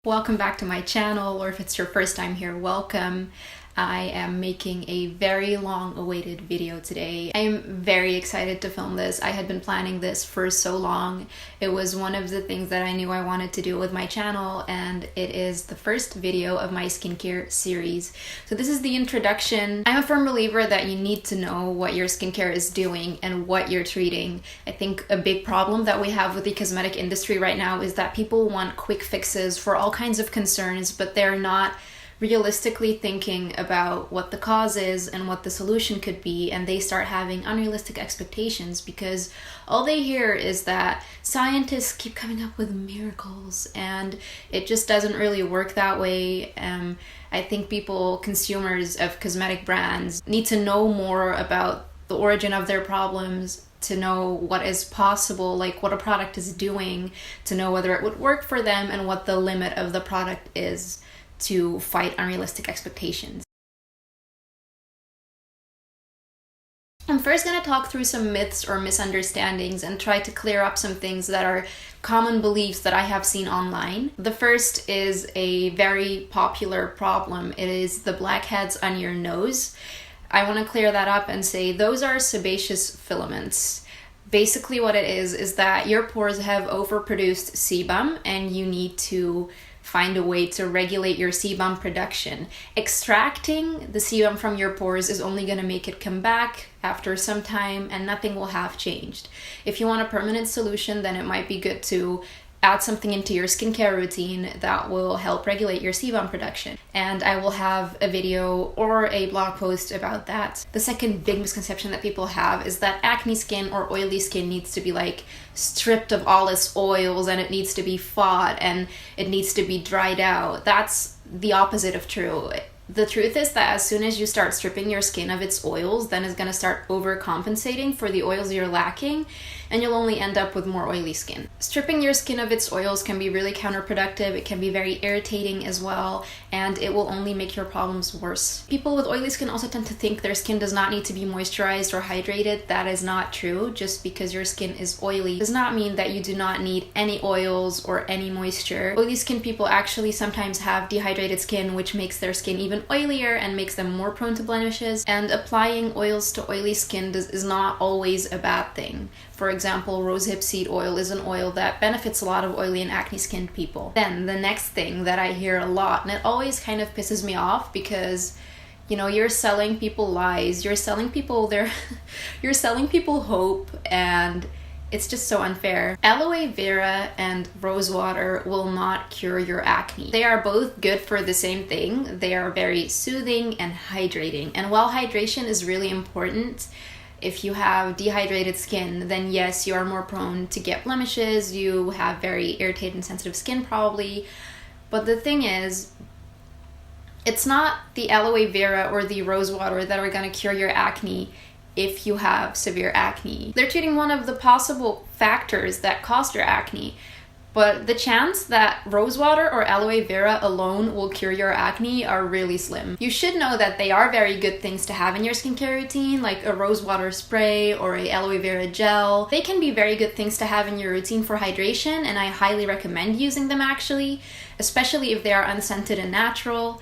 Welcome back to my channel, or if it's your first time here, welcome. I am making a very long-awaited video today. I am very excited to film this. I had been planning this for so long. It was one of the things that I knew I wanted to do with my channel, and it is the first video of my skincare series. So this is the introduction. I'm a firm believer that you need to know what your skincare is doing and what you're treating. I think a big problem that we have with the cosmetic industry right now is that people want quick fixes for all kinds of concerns, but they're not realistically thinking about what the cause is and what the solution could be, and they start having unrealistic expectations because all they hear is that scientists keep coming up with miracles, and it just doesn't really work that way. I think people, consumers of cosmetic brands, need to know more about the origin of their problems, to know what is possible, like what a product is doing, to know whether it would work for them and what the limit of the product is, to fight unrealistic expectations. I'm first going to talk through some myths or misunderstandings and try to clear up some things that are common beliefs that I have seen online. The first is a very popular problem. It is the blackheads on your nose. I want to clear that up and say those are sebaceous filaments. Basically what it is that your pores have overproduced sebum and you need to find a way to regulate your sebum production. Extracting the sebum from your pores is only going to make it come back after some time and nothing will have changed. If you want a permanent solution, then it might be good to add something into your skincare routine that will help regulate your sebum production. And I will have a video or a blog post about that. The second big misconception that people have is that acne skin or oily skin needs to be like stripped of all its oils, and it needs to be fought, and it needs to be dried out. That's the opposite of true. The truth is that as soon as you start stripping your skin of its oils, then it's going to start overcompensating for the oils you're lacking, and you'll only end up with more oily skin. Stripping your skin of its oils can be really counterproductive. It can be very irritating as well, and it will only make your problems worse. People with oily skin also tend to think their skin does not need to be moisturized or hydrated. That is not true. Just because your skin is oily does not mean that you do not need any oils or any moisture. Oily skin people actually sometimes have dehydrated skin, which makes their skin even oilier and makes them more prone to blemishes, and applying oils to oily skin is not always a bad thing. For example, rosehip seed oil is an oil that benefits a lot of oily and acne skinned people. Then the next thing that I hear a lot, and it always kind of pisses me off because, you know, you're selling people lies, you're selling people you're selling people hope, and it's just so unfair. Aloe vera and rose water will not cure your acne. They are both good for the same thing. They are very soothing and hydrating. And while hydration is really important, if you have dehydrated skin, then yes, you are more prone to get blemishes. You have very irritated and sensitive skin probably. But the thing is, it's not the aloe vera or the rose water that are going to cure your acne if you have severe acne. They're treating one of the possible factors that cause your acne, but the chance that rose water or aloe vera alone will cure your acne are really slim. You should know that they are very good things to have in your skincare routine, like a rose water spray or a aloe vera gel. They can be very good things to have in your routine for hydration, and I highly recommend using them actually, especially if they are unscented and natural,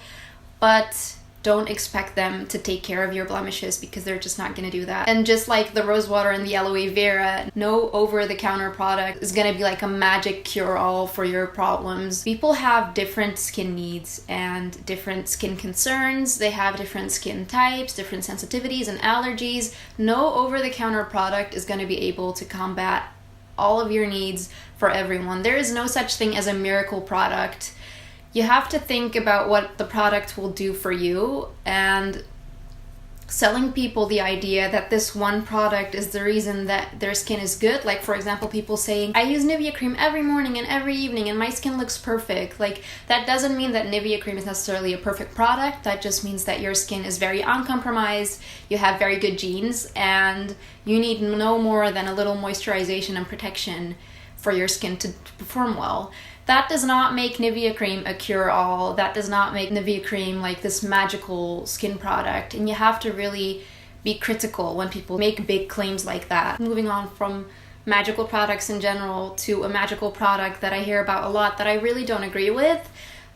but don't expect them to take care of your blemishes because they're just not going to do that. And just like the rose water and the aloe vera, no over-the-counter product is going to be like a magic cure-all for your problems. People have different skin needs and different skin concerns. They have different skin types, different sensitivities and allergies. No over-the-counter product is going to be able to combat all of your needs for everyone. There is no such thing as a miracle product. You have to think about what the product will do for you, and selling people the idea that this one product is the reason that their skin is good. Like, for example, people saying, I use Nivea cream every morning and every evening and my skin looks perfect. Like, that doesn't mean that Nivea cream is necessarily a perfect product. That just means that your skin is very uncompromised, you have very good genes, and you need no more than a little moisturization and protection for your skin to perform well. That does not make Nivea cream a cure-all. That does not make Nivea cream like this magical skin product. And you have to really be critical when people make big claims like that. Moving on from magical products in general to a magical product that I hear about a lot that I really don't agree with.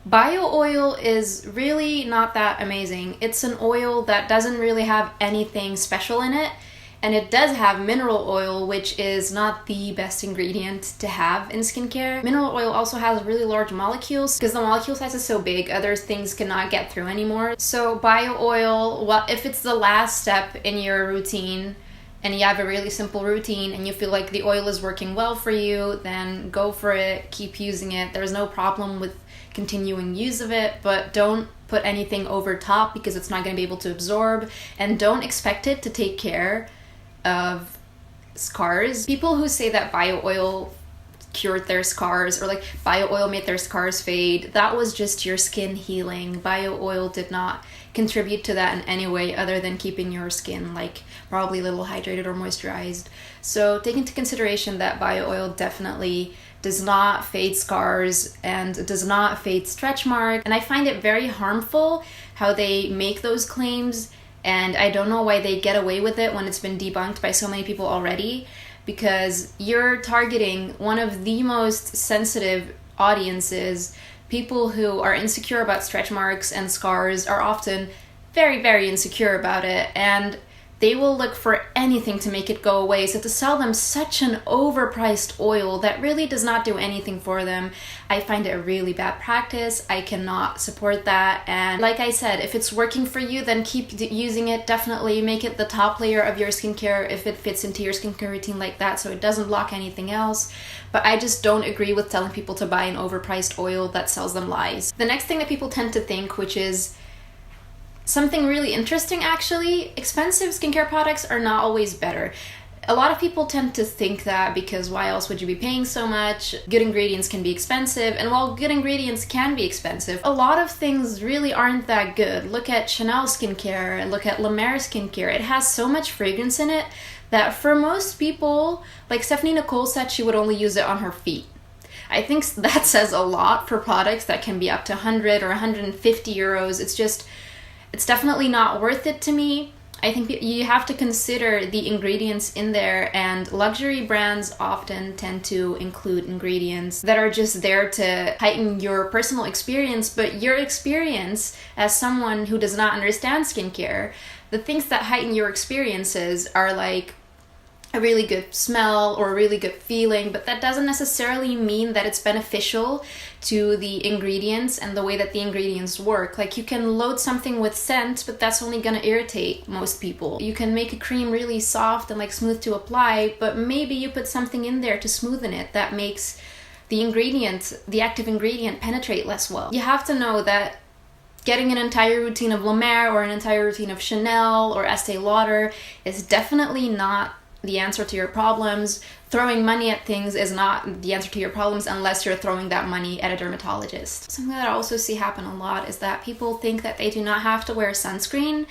Bio oil is really not that amazing. It's an oil that doesn't really have anything special in it. And it does have mineral oil, which is not the best ingredient to have in skincare. Mineral oil also has really large molecules. Because the molecule size is so big, other things cannot get through anymore. So bio oil, well, if it's the last step in your routine, and you have a really simple routine and you feel like the oil is working well for you, then go for it, keep using it. There's no problem with continuing use of it, but don't put anything over top because it's not going to be able to absorb, and don't expect it to take care of scars. People who say that bio oil cured their scars, or like bio oil made their scars fade, that was just your skin healing. Bio oil did not contribute to that in any way other than keeping your skin like probably a little hydrated or moisturized. So take into consideration that bio oil definitely does not fade scars and does not fade stretch marks. And I find it very harmful how they make those claims, and I don't know why they get away with it when it's been debunked by so many people already, because you're targeting one of the most sensitive audiences. People who are insecure about stretch marks and scars are often very, very insecure about it, and they will look for anything to make it go away. So to sell them such an overpriced oil that really does not do anything for them, I find it a really bad practice. I cannot support that. And like I said, if it's working for you, then keep using it. Definitely make it the top layer of your skincare if it fits into your skincare routine like that, so it doesn't block anything else. But I just don't agree with telling people to buy an overpriced oil that sells them lies. The next thing that people tend to think, which is something really interesting actually, expensive skincare products are not always better. A lot of people tend to think that because why else would you be paying so much? Good ingredients can be expensive, and while good ingredients can be expensive, a lot of things really aren't that good. Look at Chanel skincare, look at La Mer skincare. It has so much fragrance in it that for most people, like Stephanie Nicole said she would only use it on her feet. I think that says a lot for products that can be up to 100 or 150 euros. It's definitely not worth it to me. I think you have to consider the ingredients in there, and luxury brands often tend to include ingredients that are just there to heighten your personal experience, but your experience as someone who does not understand skincare, the things that heighten your experiences are like a really good smell or a really good feeling, but that doesn't necessarily mean that it's beneficial to the ingredients and the way that the ingredients work. Like you can load something with scent, but that's only gonna irritate most people. You can make a cream really soft and like smooth to apply, but maybe you put something in there to smoothen it that makes the ingredient, the active ingredient, penetrate less well. You have to know that getting an entire routine of La Mer or an entire routine of Chanel or Estee Lauder is definitely not the answer to your problems. Throwing money at things is not the answer to your problems unless you're throwing that money at a dermatologist. Something that I also see happen a lot is that people think that they do not have to wear sunscreen.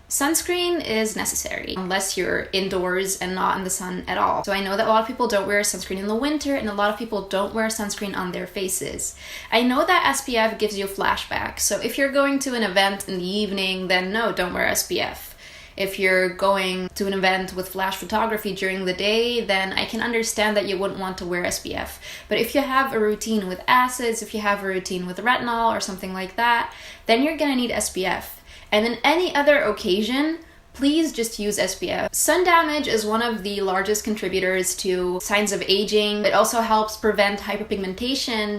Sunscreen is necessary unless you're indoors and not in the sun at all. So I know that a lot of people don't wear sunscreen in the winter, and a lot of people don't wear sunscreen on their faces. I know that SPF gives you a flashback, so if you're going to an event in the evening, then no, don't wear SPF. If you're going to an event with flash photography during the day, then I can understand that you wouldn't want to wear SPF. But if you have a routine with acids, if you have a routine with retinol or something like that, then you're gonna need SPF. And in any other occasion, please just use SPF. Sun damage is one of the largest contributors to signs of aging. It also helps prevent hyperpigmentation.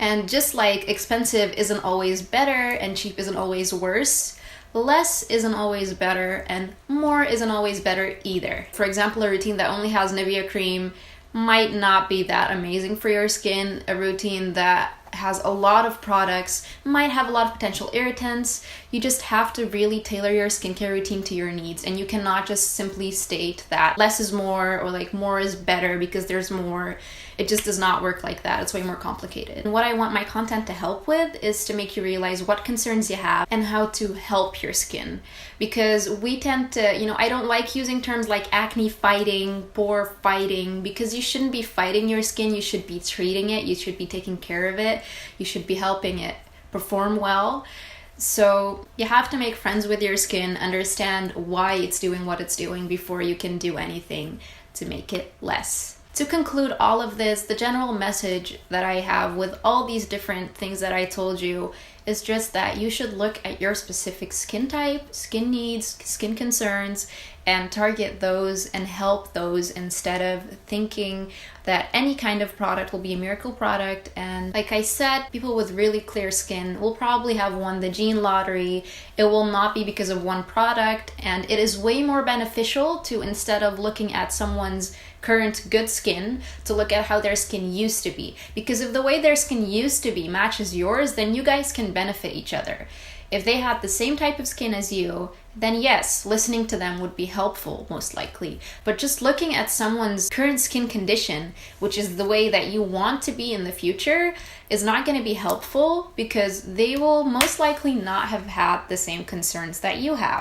And just like expensive isn't always better and cheap isn't always worse, less isn't always better and more isn't always better either. For example, a routine that only has Nivea cream might not be that amazing for your skin. A routine that has a lot of products might have a lot of potential irritants. You just have to really tailor your skincare routine to your needs, and you cannot just simply state that less is more or like more is better because there's more. It just does not work like that. It's way more complicated. And what I want my content to help with is to make you realize what concerns you have and how to help your skin. Because we tend to, I don't like using terms like acne fighting, pore fighting, because you shouldn't be fighting your skin. You should be treating it. You should be taking care of it. You should be helping it perform well. So you have to make friends with your skin, understand why it's doing what it's doing before you can do anything to make it less. To conclude all of this, the general message that I have with all these different things that I told you is just that you should look at your specific skin type, skin needs, skin concerns, and target those and help those instead of thinking that any kind of product will be a miracle product. And like I said, people with really clear skin will probably have won the gene lottery. It will not be because of one product, and it is way more beneficial to, instead of looking at someone's current good skin, to look at how their skin used to be. Because if the way their skin used to be matches yours, then you guys can benefit each other. If they had the same type of skin as you, then yes, listening to them would be helpful, most likely. But just looking at someone's current skin condition, which is the way that you want to be in the future, is not going to be helpful, because they will most likely not have had the same concerns that you have.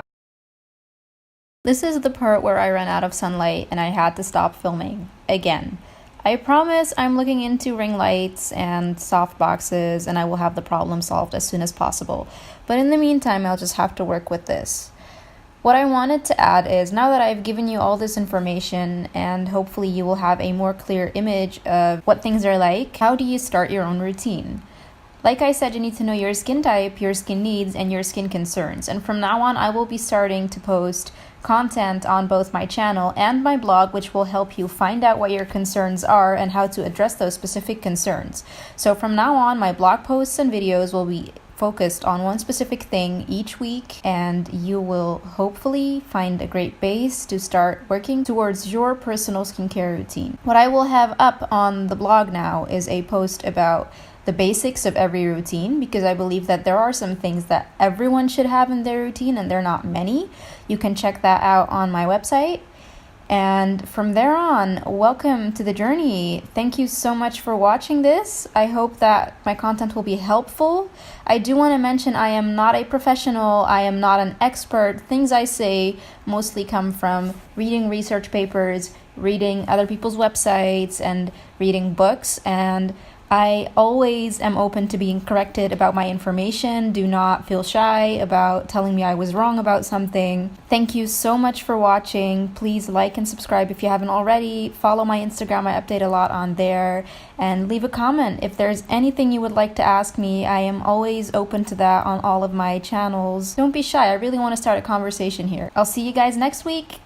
This is the part where I ran out of sunlight and I had to stop filming again. I promise I'm looking into ring lights and soft boxes, and I will have the problem solved as soon as possible. But in the meantime, I'll just have to work with this. What I wanted to add is, now that I've given you all this information and hopefully you will have a more clear image of what things are like, how do you start your own routine? Like I said, you need to know your skin type, your skin needs, and your skin concerns. And from now on, I will be starting to post content on both my channel and my blog, which will help you find out what your concerns are and how to address those specific concerns. So from now on, my blog posts and videos will be focused on one specific thing each week, and you will hopefully find a great base to start working towards your personal skincare routine. What I will have up on the blog now is a post about the basics of every routine, because I believe that there are some things that everyone should have in their routine, and they're not many. You can check that out on my website. And from there on, welcome to the journey. Thank you so much for watching this. I hope that my content will be helpful. I do want to mention I am not a professional. I am not an expert. Things I say mostly come from reading research papers, reading other people's websites, and reading books. And I always am open to being corrected about my information. Do not feel shy about telling me I was wrong about something. Thank you so much for watching. Please like and subscribe if you haven't already. Follow my Instagram. I update a lot on there. And leave a comment if there's anything you would like to ask me. I am always open to that on all of my channels. Don't be shy. I really want to start a conversation here. I'll see you guys next week.